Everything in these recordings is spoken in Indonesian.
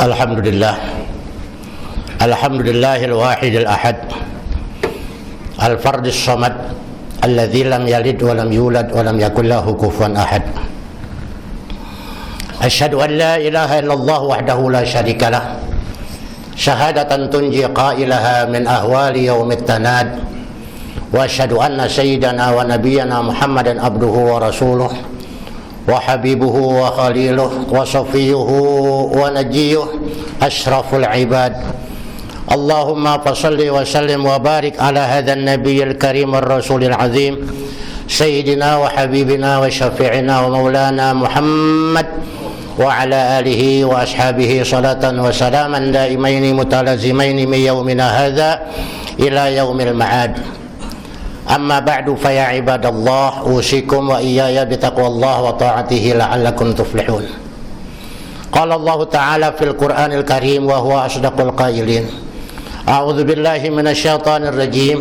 Alhamdulillah. Alhamdulillahil wahidil ahad, al-fardis samad, alladzi lam yalid wa lam yulad wa lam yakul lahu kufuwan ahad. Asyhadu an la ilaha illallah wahdahu la syarika lah, syahadatan tunji qailaha min ahwali yaumit tanad. Wa asyhadu anna sayyidana wa nabiyyana Muhammadan abduhu wa rasuluh wa habibuhu wa khaliluh wa safiyuhu wa najiyuh asyraful ibad. Allahumma fasalli wa sallim wa barik ala hadzal nabiyil karim ar rasulil azim sayyidina wa habibina wa syafi'ina wa maulana Muhammad wa ala alihi wa ashabihi salatan wa salaman daimaini mutalazimaini min yaumina hadza ila yaumil ma'ad. Amma ba'du fa ya ibadallah, usikum wa iyaya bitaqwallah wa ta'atihi la'allakum tuflihun. Qala Allah Ta'ala fil Qur'anil Karim wa huwa asdaqul qailin. A'udzu billahi minasyaitonir rajim.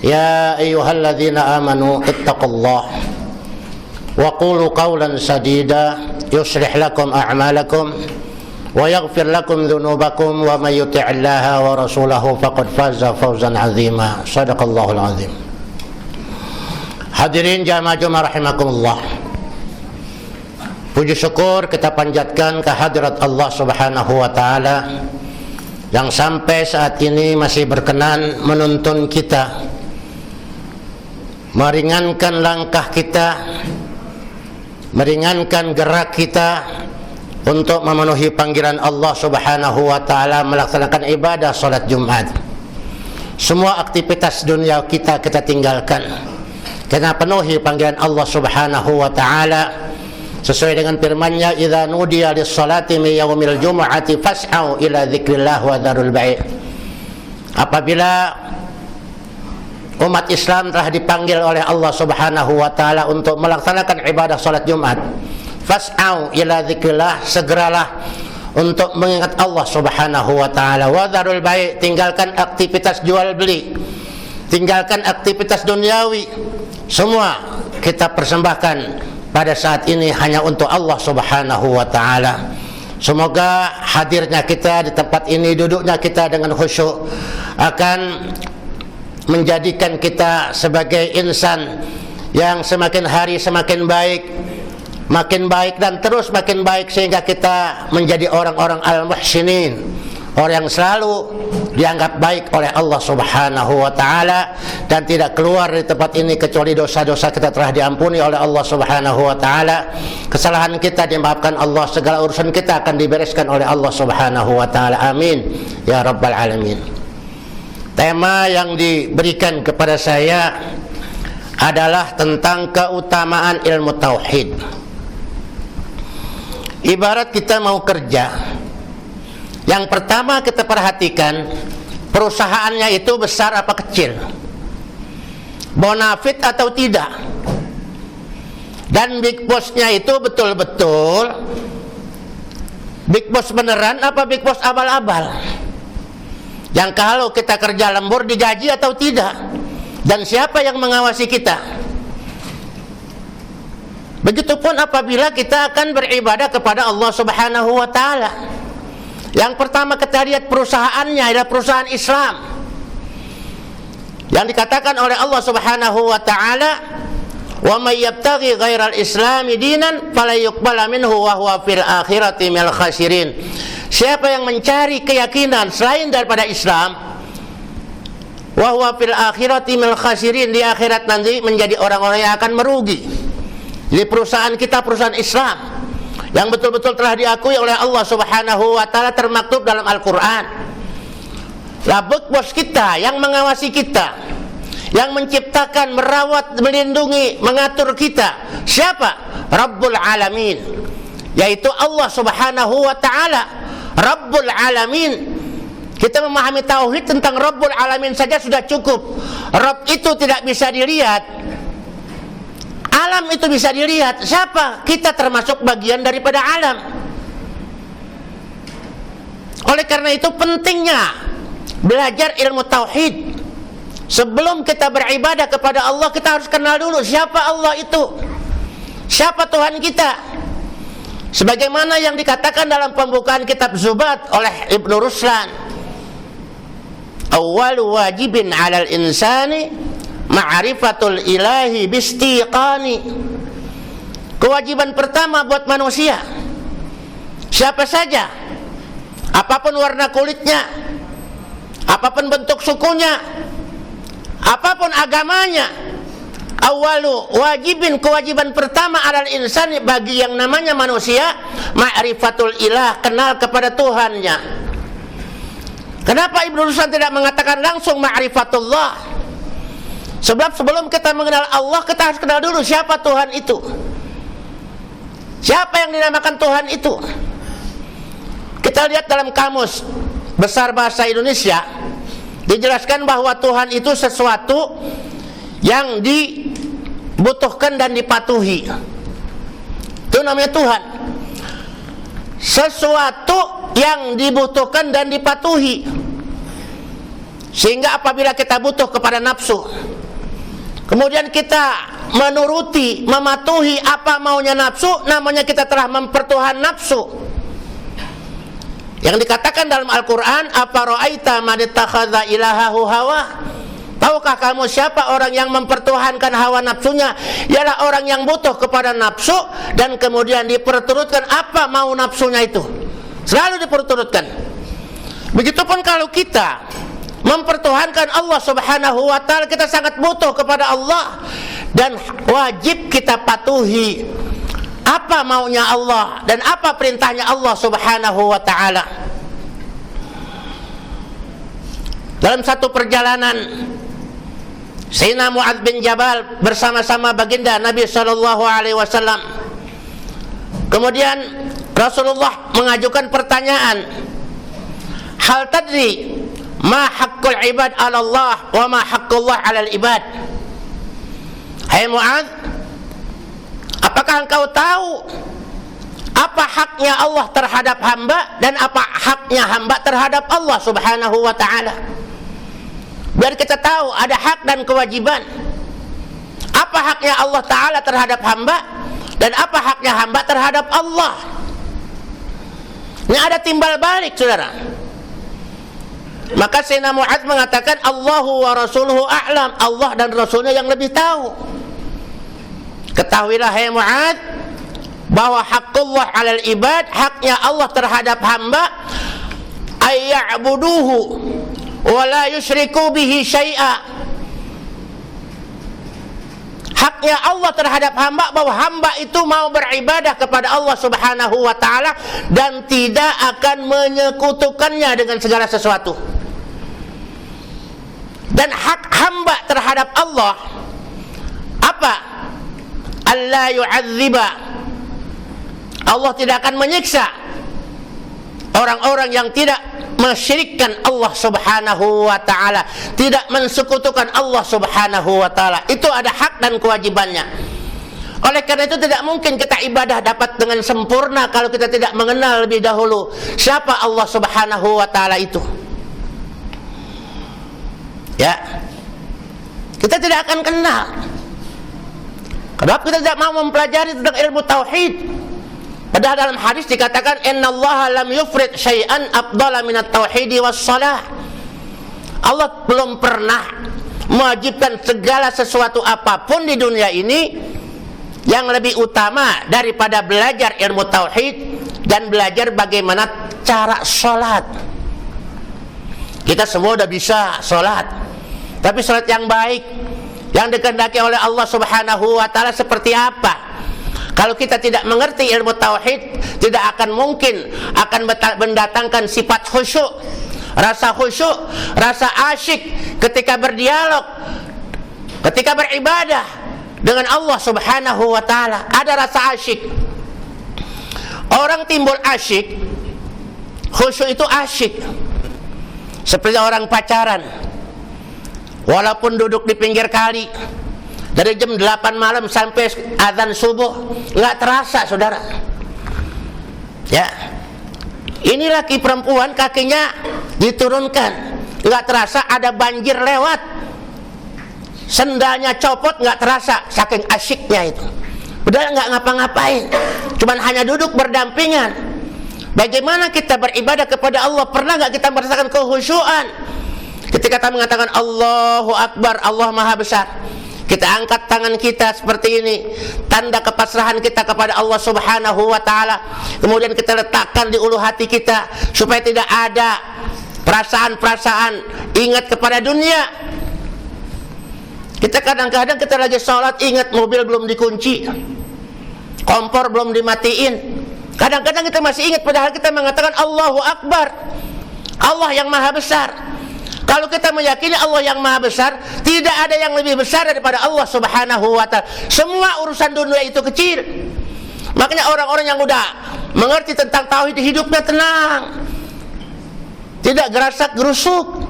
Ya ayyuhalladzina amanu ittaqullaha wa qulu qawlan sadida yuslih lakum a'malakum wa yaghfir lakum dhunubakum wa may yuti'illaha wa rasulahu faqad faza fawzan 'azima. Shadaqallahul 'azim. Hadirin jamaah rahimakumullah. Puji syukur kita panjatkan kehadirat Allah Subhanahu wa taala yang sampai saat ini masih berkenan menuntun kita, meringankan langkah kita, meringankan gerak kita untuk memenuhi panggilan Allah Subhanahu wa taala melaksanakan ibadah salat Jumat. Semua aktivitas dunia kita tinggalkan, kita penuhi panggilan Allah Subhanahu wa taala sesuai dengan firman-Nya, idza nudiya lis-salati min yaumil jumu'ati fas'au ila dzikrillah wa dzarul bai'. Apabila umat Islam telah dipanggil oleh Allah Subhanahu wa taala untuk melaksanakan ibadah salat Jumat, fas'au ila dzikrillah, segeralah untuk mengingat Allah Subhanahu wa taala, wa dzarul bai', tinggalkan aktivitas jual beli, tinggalkan aktivitas duniawi. Semua kita persembahkan pada saat ini hanya untuk Allah Subhanahu wa taala. Semoga hadirnya kita di tempat ini, duduknya kita dengan khusyuk akan menjadikan kita sebagai insan yang semakin hari semakin baik, makin baik dan terus makin baik, sehingga kita menjadi orang-orang al-muhsinin, orang yang selalu dianggap baik oleh Allah Subhanahu wa taala dan tidak keluar dari tempat ini kecuali dosa-dosa kita telah diampuni oleh Allah Subhanahu wa taala. Kesalahan kita dimaafkan Allah, segala urusan kita akan dibereskan oleh Allah Subhanahu wa taala. Amin ya rabbal alamin. Tema yang diberikan kepada saya adalah tentang keutamaan ilmu tauhid. Ibarat kita mau kerja, yang pertama kita perhatikan perusahaannya itu besar apa kecil, bonafit atau tidak, dan big bossnya itu betul-betul big boss beneran apa big boss abal-abal, yang kalau kita kerja lembur digaji atau tidak, dan siapa yang mengawasi kita. Begitupun apabila kita akan beribadah kepada Allah Subhanahu wa taala. Yang pertama kita lihat perusahaannya adalah perusahaan Islam, yang dikatakan oleh Allah Subhanahu wa taala, wa may yabtaghi ghairal islami dinan fala yuqbala minhu wa huwa fil akhirati minal khasirin. Siapa yang mencari keyakinan selain daripada Islam, wa huwa fil akhirati minal khasirin, di akhirat nanti menjadi orang-orang yang akan merugi. Jadi perusahaan kita perusahaan Islam yang betul-betul telah diakui oleh Allah Subhanahu wa taala, termaktub dalam Al-Qur'an. Labuk bos kita yang mengawasi kita, yang menciptakan, merawat, melindungi, mengatur kita, siapa? Rabbul Alamin, yaitu Allah Subhanahu wa taala. Rabbul Alamin, kita memahami tauhid tentang Rabbul Alamin saja sudah cukup. Rabb itu tidak bisa dilihat, alam itu bisa dilihat. Siapa? Kita termasuk bagian daripada alam. Oleh karena itu pentingnya belajar ilmu tauhid. Sebelum kita beribadah kepada Allah, kita harus kenal dulu siapa Allah itu, siapa Tuhan kita. Sebagaimana yang dikatakan dalam pembukaan kitab Zubat oleh Ibnu Ruslan, awwalu wajibin 'alal insani ma'rifatul ilahi bistiqani. Kewajiban pertama buat manusia, siapa saja, apapun warna kulitnya, apapun bentuk sukunya, apapun agamanya, awalu wajibin, kewajiban pertama alal insani, bagi yang namanya manusia, ma'rifatul ilah, kenal kepada Tuhannya. Kenapa Ibnu Ruslan tidak mengatakan langsung ma'rifatullah? Sebab sebelum kita mengenal Allah, kita harus kenal dulu siapa Tuhan itu. Siapa yang dinamakan Tuhan itu? Kita lihat dalam kamus besar bahasa Indonesia, dijelaskan bahwa Tuhan itu sesuatu yang dibutuhkan dan dipatuhi. Itu namanya Tuhan. Sesuatu yang dibutuhkan dan dipatuhi. Sehingga apabila kita butuh kepada nafsu, kemudian kita menuruti, mematuhi apa maunya nafsu, namanya kita telah mempertuhan nafsu. Yang dikatakan dalam Al-Quran, afara'aita man ittakhadha ilahahu hawa. Tahukah kamu siapa orang yang mempertuhankan hawa nafsunya? Ialah orang yang butuh kepada nafsu dan kemudian diperturutkan apa mau nafsunya itu. Selalu diperturutkan. Begitupun kalau kita mempertuhankan Allah Subhanahu wa ta'ala, kita sangat butuh kepada Allah dan wajib kita patuhi apa maunya Allah dan apa perintahnya Allah Subhanahu wa ta'ala. Dalam satu perjalanan, Sayyidina Mu'adz bin Jabal bersama-sama baginda Nabi SAW. Kemudian Rasulullah mengajukan pertanyaan, hal tadri ma haqqul ibad 'ala Allah wa ma haqqullah 'alal ibad. Hai Mu'adz, apakah engkau tahu apa haknya Allah terhadap hamba dan apa haknya hamba terhadap Allah Subhanahu wa ta'ala? Biar kita tahu ada hak dan kewajiban. Apa haknya Allah Ta'ala terhadap hamba dan apa haknya hamba terhadap Allah. Ini ada timbal balik, saudara. Maka Sayyidina Mu'adz mengatakan, Allahu wa rasuluhu a'lam, Allah dan Rasulnya yang lebih tahu. Ketahuilah hai Mu'adz, bahwa haqqullah 'alal ibad, haknya Allah terhadap hamba, ayya'buduhu wa la yusyriku bihi syai'a. Haknya Allah terhadap hamba, bahwa hamba itu mau beribadah kepada Allah Subhanahu wa ta'ala dan tidak akan menyekutukannya dengan segala sesuatu. Dan hak hamba terhadap Allah apa? Allah yu'adziba, Allah tidak akan menyiksa orang-orang yang tidak mensyirikkan Allah Subhanahu wa ta'ala, tidak mensekutukan Allah Subhanahu wa ta'ala. Itu ada hak dan kewajibannya. Oleh karena itu tidak mungkin kita ibadah dapat dengan sempurna kalau kita tidak mengenal lebih dahulu siapa Allah Subhanahu wa ta'ala itu. Ya, kita tidak akan kenal. Kenapa kita tidak mau mempelajari tentang ilmu tauhid? Padahal dalam hadis dikatakan, innallaha lam yufrid syai'an afdala minat tauhidi was shalah. Allah belum pernah mewajibkan segala sesuatu apapun di dunia ini yang lebih utama daripada belajar ilmu tauhid dan belajar bagaimana cara sholat. Kita semua udah bisa sholat, tapi sholat yang baik, yang dikehendaki oleh Allah Subhanahu wa ta'ala seperti apa? Kalau kita tidak mengerti ilmu tauhid, tidak akan mungkin akan mendatangkan sifat khusyuk, rasa khusyuk, rasa asyik ketika berdialog, ketika beribadah dengan Allah Subhanahu wa ta'ala. Ada rasa asyik. Orang timbul asyik, khusyuk itu asyik. Seperti orang pacaran, walaupun duduk di pinggir kali dari jam 8 malam sampai azan subuh, nggak terasa, saudara. Ya, ini laki perempuan kakinya diturunkan, nggak terasa ada banjir lewat, sendalnya copot, nggak terasa, saking asyiknya itu. Padahal nggak ngapa-ngapain, cuman hanya duduk berdampingan. Bagaimana kita beribadah kepada Allah? Pernah nggak kita merasakan kehusyuan ketika kita mengatakan Allahu Akbar, Allah Maha Besar? Kita angkat tangan kita seperti ini, tanda kepasrahan kita kepada Allah Subhanahu wa Ta'ala. Kemudian kita letakkan di ulu hati kita supaya tidak ada perasaan-perasaan ingat kepada dunia. Kita kadang-kadang kita lagi sholat ingat mobil belum dikunci, kompor belum dimatiin. Kadang-kadang kita masih ingat padahal kita mengatakan Allahu Akbar, Allah yang Maha Besar. Kalau kita meyakini Allah yang Maha Besar, tidak ada yang lebih besar daripada Allah Subhanahu wa Ta'ala. Semua urusan dunia itu kecil. Makanya orang-orang yang udah mengerti tentang tauhid, hidupnya tenang, tidak gerasak-gerusuk,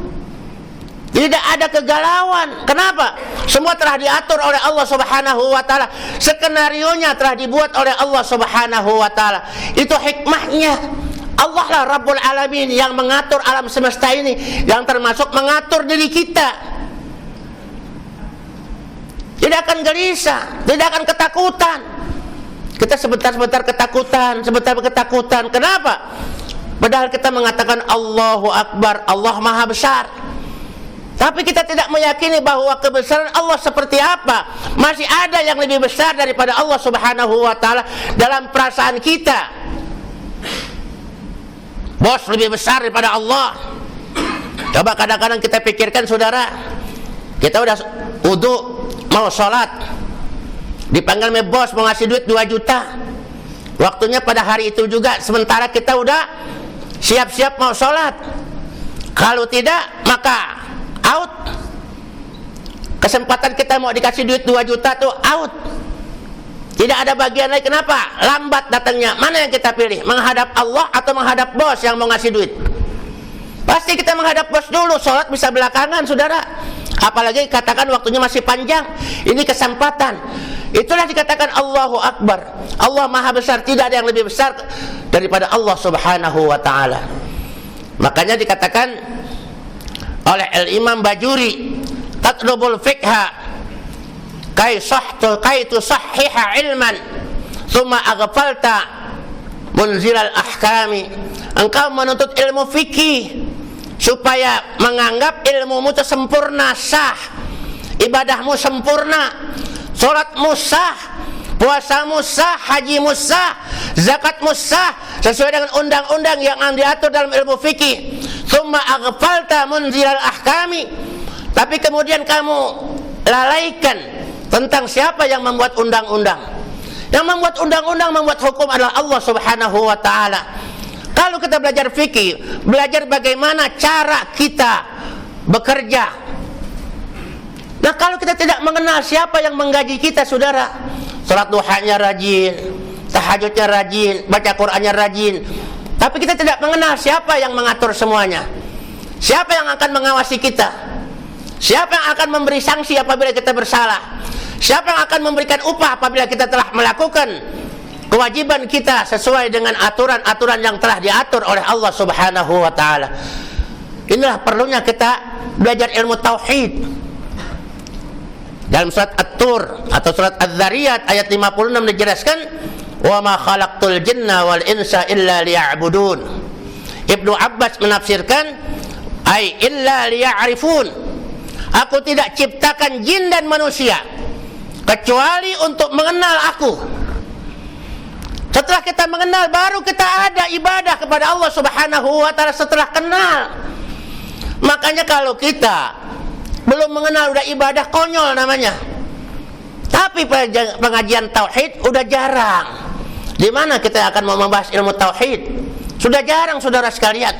tidak ada kegalauan. Kenapa? Semua telah diatur oleh Allah Subhanahu wa Ta'ala. Skenarionya telah dibuat oleh Allah Subhanahu wa Ta'ala. Itu hikmahnya. Allah lah Rabbul Alamin yang mengatur alam semesta ini, yang termasuk mengatur diri kita. Tidak akan gelisah, tidak akan ketakutan. Kita sebentar-sebentar ketakutan, sebentar ketakutan. Kenapa? Padahal kita mengatakan Allahu Akbar, Allah Maha Besar. Tapi kita tidak meyakini bahwa kebesaran Allah seperti apa. Masih ada yang lebih besar daripada Allah Subhanahu wa Ta'ala dalam perasaan kita. Bos lebih besar daripada Allah. Coba kadang-kadang kita pikirkan, saudara, kita udah wudu mau sholat, dipanggil sama bos mau ngasih duit 2 juta. Waktunya pada hari itu juga, sementara kita udah siap-siap mau sholat. Kalau tidak, maka out. Kesempatan kita mau dikasih duit 2 juta tuh out. Tidak ada bagian lain. Kenapa? Lambat datangnya. Mana yang kita pilih? Menghadap Allah atau menghadap bos yang mau ngasih duit? Pasti kita menghadap bos dulu. Sholat bisa belakangan, saudara. Apalagi katakan waktunya masih panjang. Ini kesempatan. Itulah dikatakan Allahu Akbar, Allah Maha Besar. Tidak ada yang lebih besar daripada Allah Subhanahu wa Ta'ala. Makanya dikatakan oleh Al-Imam Bajuri, tatlubul fiqha kai tusahhiha ilman thumma aghfalta munzilal ahkami. Engkau menuntut ilmu fikih supaya menganggap ilmumu itu sempurna, sah, ibadahmu sempurna, salatmu sah, puasamu sah, hajimu sah, zakatmu sah sesuai dengan undang-undang yang diatur dalam ilmu fikih. Thumma aghfalta munzilal ahkami, tapi kemudian kamu lalaikan tentang siapa yang membuat undang-undang. Yang membuat undang-undang, membuat hukum adalah Allah Subhanahu wa Ta'ala. Kalau kita belajar fikih, belajar bagaimana cara kita bekerja. Nah, kalau kita tidak mengenal siapa yang menggaji kita, saudara, salat duhanya rajin, tahajudnya rajin, baca Qur'annya rajin, tapi kita tidak mengenal siapa yang mengatur semuanya. Siapa yang akan mengawasi kita? Siapa yang akan memberi sanksi apabila kita bersalah? Siapa yang akan memberikan upah apabila kita telah melakukan kewajiban kita sesuai dengan aturan-aturan yang telah diatur oleh Allah Subhanahu wa Ta'ala? Inilah perlunya kita belajar ilmu tauhid. Dalam surat At-Tur atau surat Az-Zariyat ayat 56 dijelaskan, "Wa ma khalaqtul jinna wal insa illa liya'budun." Ibnu Abbas menafsirkan, "Ai illa liya'rifun." Aku tidak ciptakan jin dan manusia kecuali untuk mengenal aku. Setelah kita mengenal, baru kita ada ibadah kepada Allah Subhanahu wa Ta'ala setelah kenal. Makanya kalau kita belum mengenal udah ibadah, konyol namanya. Tapi pengajian tauhid udah jarang. Di mana kita akan mau membahas ilmu tauhid? Sudah jarang, saudara sekalian.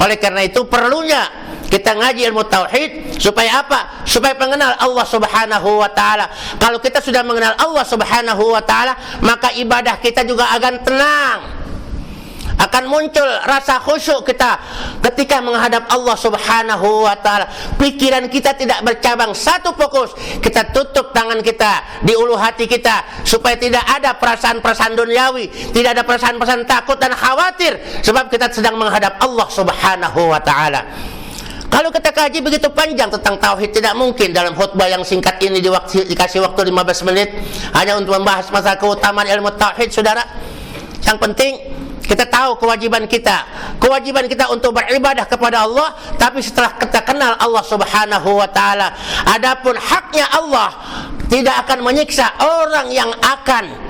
Oleh karena itu perlunya kita ngaji ilmu tauhid supaya apa? Supaya mengenal Allah Subhanahu wa Ta'ala. Kalau kita sudah mengenal Allah Subhanahu wa Ta'ala, maka ibadah kita juga akan tenang. Akan muncul rasa khusyuk kita ketika menghadap Allah Subhanahu wa Ta'ala. Pikiran kita tidak bercabang satu fokus. Kita tutup tangan kita di ulu hati kita supaya tidak ada perasaan-perasaan duniawi, tidak ada perasaan-perasaan takut dan khawatir, sebab kita sedang menghadap Allah Subhanahu wa Ta'ala. Kalau kita kaji begitu panjang tentang tauhid, tidak mungkin dalam khutbah yang singkat ini dikasih waktu 15 menit hanya untuk membahas masalah keutamaan ilmu tauhid, saudara. Yang penting kita tahu kewajiban kita untuk beribadah kepada Allah. Tapi setelah kita kenal Allah Subhanahu wa ta'ala, adapun haknya Allah tidak akan menyiksa orang yang akan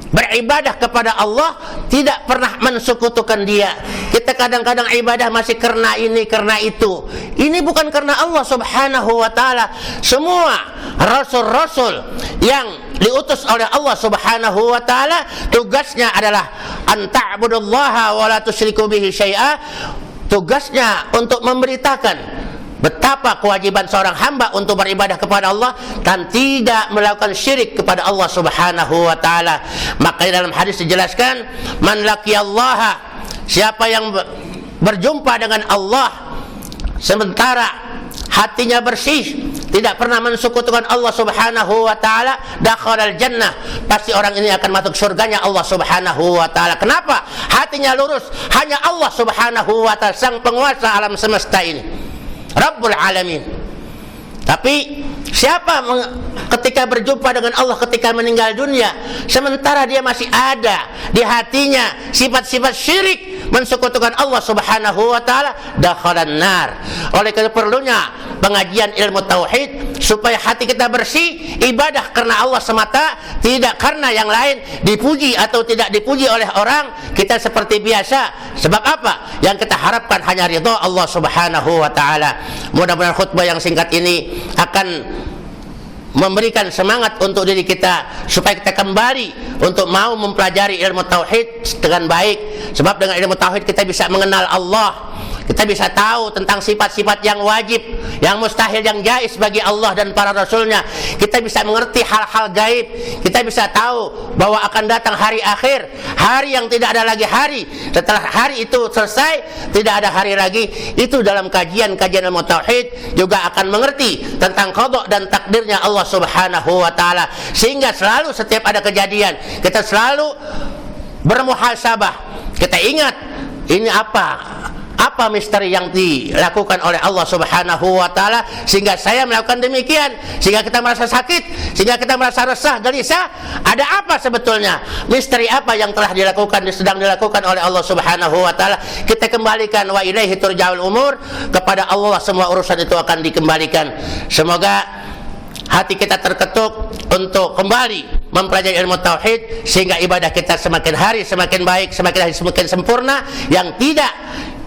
beribadah kepada Allah, tidak pernah mensekutukan Dia. Kita kadang-kadang ibadah masih karena ini, karena itu. Ini bukan karena Allah Subhanahu wa ta'ala. Semua rasul-rasul yang diutus oleh Allah Subhanahu wa ta'ala, tugasnya adalah an ta'budullaha wa la tusyriku bihi syai'a. Tugasnya untuk memberitakan betapa kewajiban seorang hamba untuk beribadah kepada Allah dan tidak melakukan syirik kepada Allah Subhanahu wa ta'ala. Maka dalam hadis dijelaskan, man laqiyallaha, siapa yang berjumpa dengan Allah sementara hatinya bersih, tidak pernah mensekutukan Allah Subhanahu wa ta'ala, dakhalal jannah, pasti orang ini akan masuk surganya Allah Subhanahu wa ta'ala. Kenapa? Hatinya lurus, hanya Allah Subhanahu wa ta'ala sang penguasa alam semesta ini, Rabbul Alamin. Tapi siapa ketika berjumpa dengan Allah ketika meninggal dunia, sementara dia masih ada di hatinya sifat-sifat syirik, mensekutukan Allah Subhanahu wa ta'ala, dakhalan nar. Oleh karena perlunya pengajian ilmu tauhid supaya hati kita bersih, ibadah karena Allah semata, tidak karena yang lain, dipuji atau tidak dipuji oleh orang, kita seperti biasa. Sebab apa? Yang kita harapkan hanya ridha Allah Subhanahu wa ta'ala. Mudah-mudahan khutbah yang singkat ini akan memberikan semangat untuk diri kita supaya kita kembali untuk mau mempelajari ilmu tauhid dengan baik. Sebab dengan ilmu tauhid kita bisa mengenal Allah, kita bisa tahu tentang sifat-sifat yang wajib, yang mustahil, yang jais bagi Allah dan para rasulnya. Kita bisa mengerti hal-hal gaib. Kita bisa tahu bahwa akan datang hari akhir, hari yang tidak ada lagi hari. Setelah hari itu selesai, tidak ada hari lagi. Itu dalam kajian-kajian ilmu tauhid juga akan mengerti tentang qada dan takdirnya Allah Subhanahu wa ta'ala. Sehingga selalu setiap ada kejadian, kita selalu bermuhasabah. Kita ingat, ini apa misteri yang dilakukan oleh Allah Subhanahu wa ta'ala sehingga saya melakukan demikian, sehingga kita merasa sakit, sehingga kita merasa resah, gelisah. Ada apa sebetulnya? Misteri apa yang telah dilakukan, sedang dilakukan oleh Allah Subhanahu wa ta'ala? Kita kembalikan, wa ilaihi turja'ul umur, kepada Allah semua urusan itu akan dikembalikan. Semoga hati kita terketuk untuk kembali mempelajari ilmu tauhid sehingga ibadah kita semakin hari semakin baik, semakin hari semakin sempurna. Yang tidak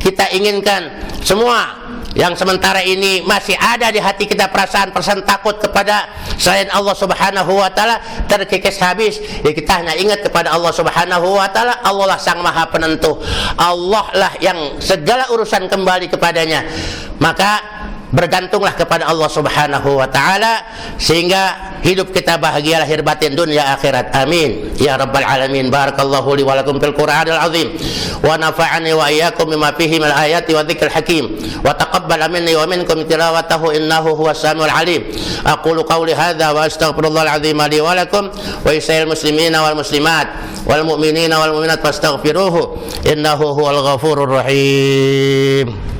kita inginkan, semua yang sementara ini masih ada di hati kita perasaan-perasaan takut kepada selain Allah Subhanahu wa ta'ala, terkikis habis. Ya, kita hanya ingat kepada Allah Subhanahu wa ta'ala. Allah lah sang maha penentu, Allah lah yang segala urusan kembali kepadanya. Maka bergantunglah kepada Allah Subhanahu wa ta'ala sehingga hidup kita bahagia lahir batin dunia akhirat. Amin ya rabbal alamin. Barakallahu li wa lakum fil Qur'anil azim wa nafa'ani wa iyyakum bima fihi minal ayati wa dzikril hakim wa taqabbal minni wa minkum tilawatahu innahu huwas samiul alim. Aqulu qawli hadza wa astaghfirullahal azim li wa lakum wa lisa'il muslimina wal muslimat wal mu'minina wal mu'minat fastaghfiruhu innahu huwal ghafurur rahim.